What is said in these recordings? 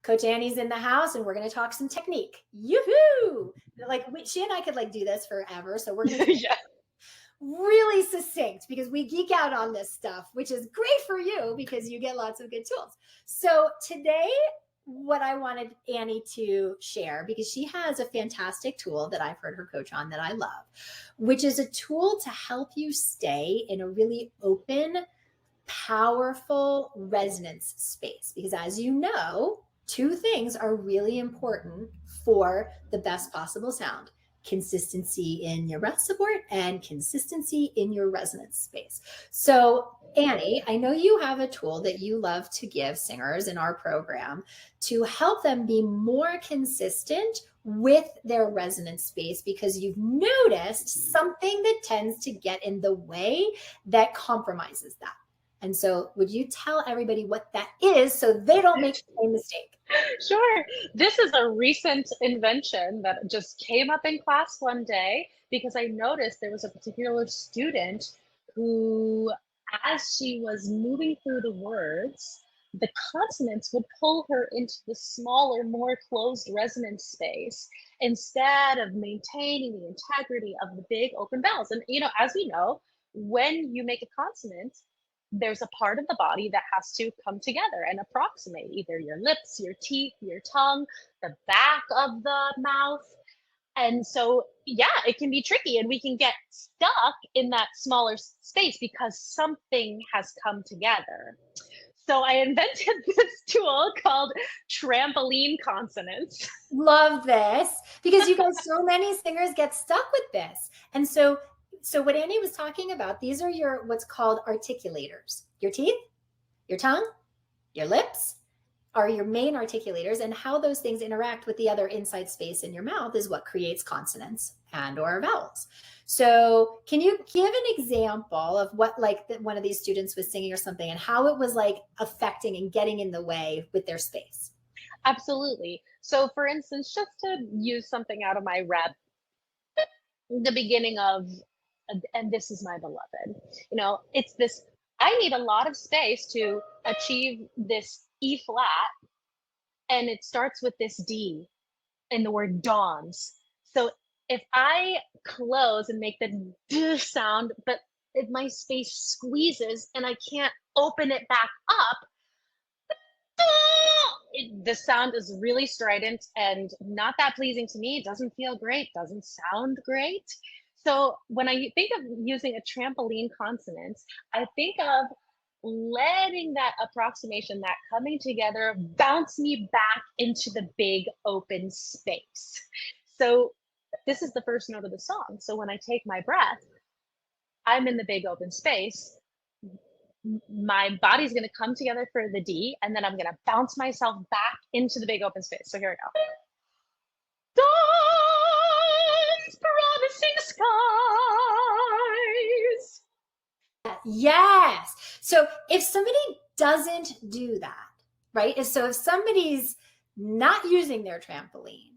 Coach Annie's in the house and we're going to talk some technique. Yoo-hoo! Like she and I could like do this forever. So we're going to Yeah. really succinct because we geek out on this stuff, which is great for you because you get lots of good tools. So today, what I wanted Annie to share, because she has a fantastic tool that I've heard her coach on that I love, which is a tool to help you stay in a really open, powerful resonance space. Because as you know, two things are really important for the best possible sound: consistency in your breath support and consistency in your resonance space. So Annie, I know you have a tool that you love to give singers in our program to help them be more consistent with their resonance space, because you've noticed something that tends to get in the way that compromises that. And so would you tell everybody what that is so they don't make the same mistake? Sure. This is a recent invention that just came up in class one day because I noticed there was a particular student who, as she was moving through the words, the consonants would pull her into the smaller, more closed resonance space instead of maintaining the integrity of the big open vowels. And, as we know, when you make a consonant, there's a part of the body that has to come together and approximate either your lips, your teeth, your tongue, the back of the mouth. And so, yeah, it can be tricky and we can get stuck in that smaller space because something has come together. So I invented this tool called Trampoline Consonants. Love this, because you guys, so many singers get stuck with this. And so what Annie was talking about, these are your what's called articulators. Your teeth, your tongue, your lips are your main articulators, and how those things interact with the other inside space in your mouth is what creates consonants and or vowels. So can you give an example of what like one of these students was singing or something and how it was like affecting and getting in the way with their space? Absolutely. So for instance, just to use something out of my rep, the beginning of and this is my beloved, it's this: I need a lot of space to achieve this E flat, and it starts with this D in the word dawns. So if I close and make the D sound, but if my space squeezes and I can't open it back up, the sound is really strident and not that pleasing to me. It doesn't feel great, doesn't sound great. So when I think of using a trampoline consonant, I think of letting that approximation, that coming together, bounce me back into the big open space. So this is the first note of the song. So when I take my breath, I'm in the big open space. My body's going to come together for the D, and then I'm going to bounce myself back into the big open space. So here we go. Dawn's promising skies. Yes. So if somebody doesn't do that, right? If somebody's not using their trampoline,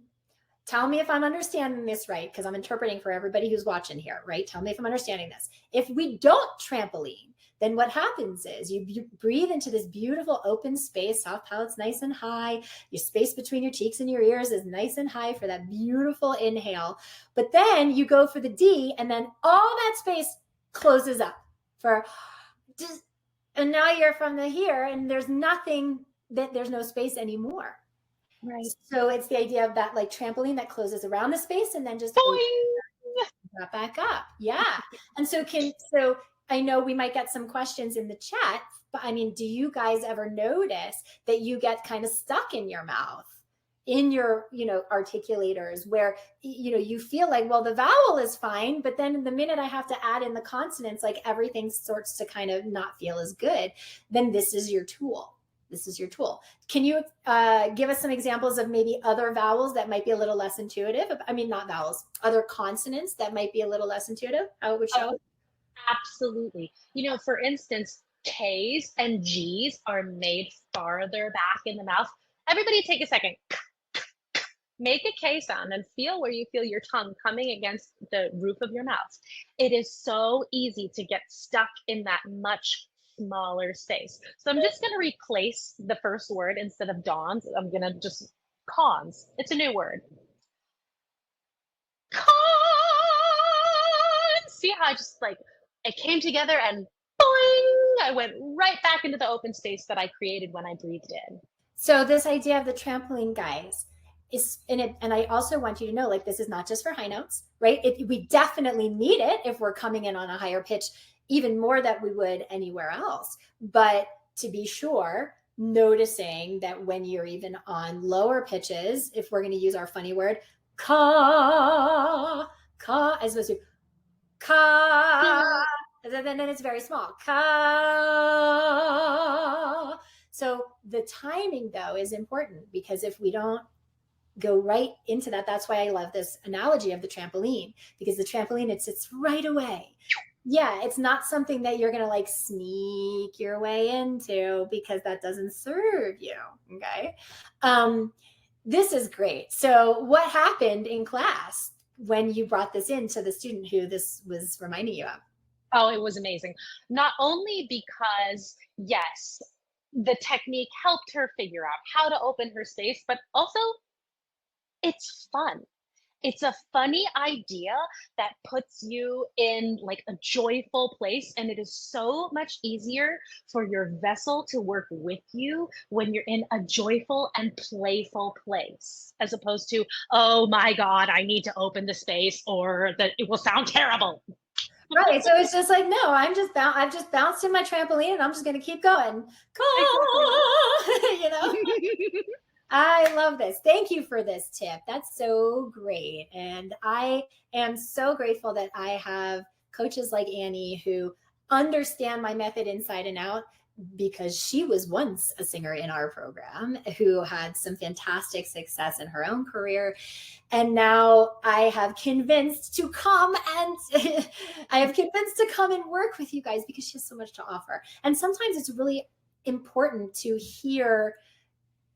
tell me if I'm understanding this right, because I'm interpreting for everybody who's watching here, right? Tell me if I'm understanding this. If we don't trampoline, then what happens is you breathe into this beautiful open space, soft palate's nice and high, your space between your cheeks and your ears is nice and high for that beautiful inhale. But then you go for the D, and then all that space closes up and now you're from the here, and there's nothing, there's no space anymore. Right. So it's the idea of that like trampoline that closes around the space and then just back up. Yeah. And so I know we might get some questions in the chat, but I mean, do you guys ever notice that you get kind of stuck in your mouth, in your, articulators, where, you feel like, well, the vowel is fine, but then the minute I have to add in the consonants, like everything starts to kind of not feel as good. Then this is your tool. Can you give us some examples of maybe other vowels that might be a little less intuitive? I mean, not vowels, other consonants that might be a little less intuitive, how it would show? Absolutely. For instance, K's and G's are made farther back in the mouth. Everybody take a second. Make a K sound and feel where you feel your tongue coming against the roof of your mouth. It is so easy to get stuck in that much smaller space. So I'm just going to replace the first word. Instead of dawns, I'm going to just cons. It's a new word. Cons! See how I just like, it came together and boing, I went right back into the open space that I created when I breathed in. So this idea of the trampoline, guys, is in it, and I also want you to know, like, this is not just for high notes, right? We definitely need it if we're coming in on a higher pitch, even more than we would anywhere else. But to be sure, noticing that when you're even on lower pitches, if we're going to use our funny word, ka, as opposed to ka, then it's very small. Ka. So the timing, though, is important, because if we don't go right into that, that's why I love this analogy of the trampoline, because the trampoline, it sits right away. Yeah, it's not something that you're going to like sneak your way into, because that doesn't serve you. Okay. This is great. So what happened in class when you brought this in to the student who this was reminding you of? Oh, it was amazing. Not only because, yes, the technique helped her figure out how to open her space, but also it's fun. It's a funny idea that puts you in like a joyful place, and it is so much easier for your vessel to work with you when you're in a joyful and playful place, as opposed to, oh my God, I need to open the space or that it will sound terrible. Right. So it's just like, no, I've just bounced in my trampoline and I'm just going to keep going. You know, I love this. Thank you for this tip. That's so great. And I am so grateful that I have coaches like Annie who understand my method inside and out, because she was once a singer in our program who had some fantastic success in her own career. And now I have convinced to come and work with you guys, because she has so much to offer. And sometimes it's really important to hear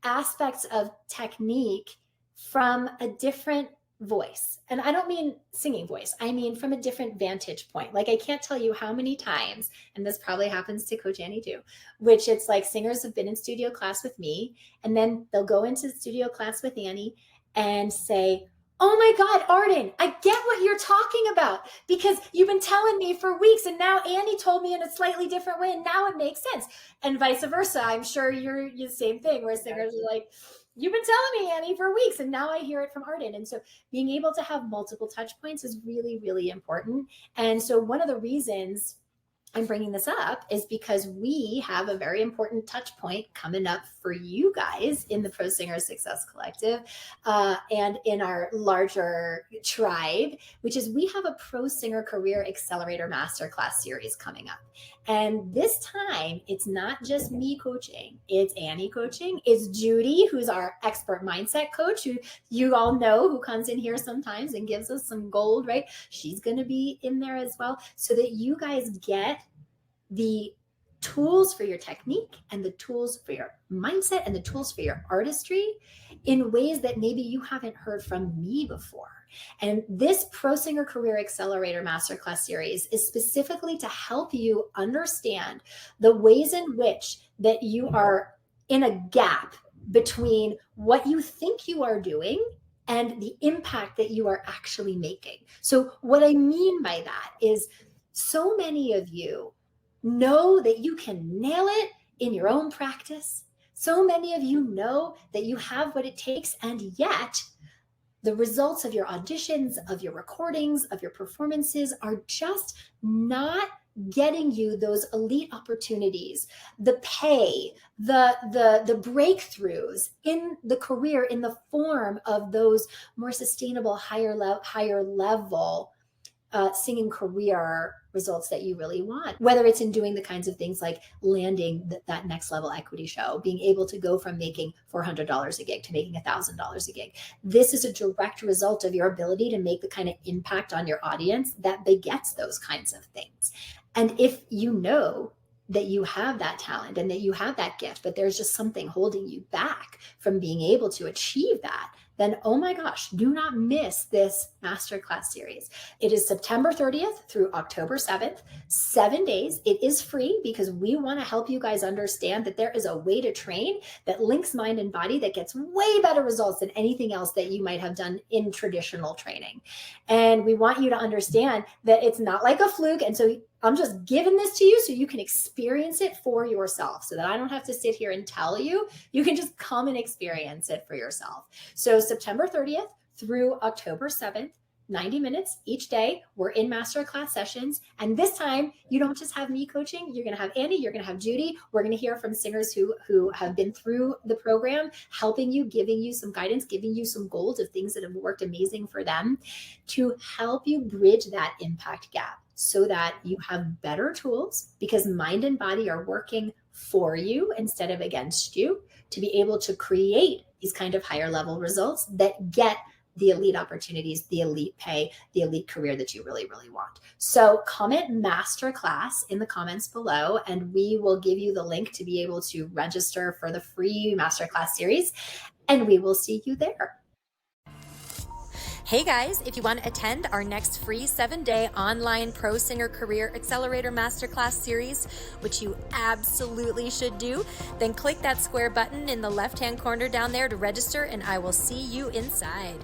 aspects of technique from a different voice. And I don't mean singing voice. I mean from a different vantage point. Like, I can't tell you how many times, and this probably happens to Coach Annie too, which it's like singers have been in studio class with me, and then they'll go into studio class with Annie and say, oh my God, Arden, I get what you're talking about, because you've been telling me for weeks, and now Annie told me in a slightly different way, and now it makes sense. And vice versa. I'm sure you're the same thing, where singers are like, you've been telling me, Annie, for weeks, and now I hear it from Arden. And so being able to have multiple touch points is really, really important. And so one of the reasons I'm bringing this up is because we have a very important touch point coming up for you guys in the Pro Singer Success Collective, and in our larger tribe, which is we have a Pro Singer Career Accelerator Masterclass Series coming up. And this time, it's not just me coaching, it's Annie coaching, it's Judy, who's our expert mindset coach, who you all know, who comes in here sometimes and gives us some gold, right? She's going to be in there as well, so that you guys get the tools for your technique and the tools for your mindset and the tools for your artistry in ways that maybe you haven't heard from me before. And this Pro Singer Career Accelerator Masterclass Series is specifically to help you understand the ways in which that you are in a gap between what you think you are doing and the impact that you are actually making. So what I mean by that is, so many of you know that you can nail it in your own practice. So many of you know that you have what it takes, and yet the results of your auditions, of your recordings, of your performances are just not getting you those elite opportunities, the pay, the breakthroughs in the career in the form of those more sustainable, higher level singing career results that you really want, whether it's in doing the kinds of things like landing that next level equity show, being able to go from making $400 a gig to making $1,000 a gig. This is a direct result of your ability to make the kind of impact on your audience that begets those kinds of things. And if you know that you have that talent and that you have that gift, but there's just something holding you back from being able to achieve that, then oh my gosh, do not miss this masterclass series. It is September 30th through October 7th, 7 days. It is free because we want to help you guys understand that there is a way to train that links mind and body that gets way better results than anything else that you might have done in traditional training. And we want you to understand that it's not like a fluke. And so I'm just giving this to you so you can experience it for yourself, so that I don't have to sit here and tell you. You can just come and experience it for yourself. So September 30th through October 7th, 90 minutes each day. We're in masterclass sessions. And this time, you don't just have me coaching. You're going to have Andy. You're going to have Judy. We're going to hear from singers who have been through the program, helping you, giving you some guidance, giving you some gold of things that have worked amazing for them to help you bridge that impact gap so that you have better tools, because mind and body are working for you instead of against you, to be able to create these kind of higher level results that get the elite opportunities, the elite pay, the elite career that you really, really want. So comment masterclass in the comments below, and we will give you the link to be able to register for the free masterclass series, and we will see you there. Hey guys, if you want to attend our next free 7-day online Pro Singer Career Accelerator Masterclass series, which you absolutely should do, then click that square button in the left-hand corner down there to register, and I will see you inside.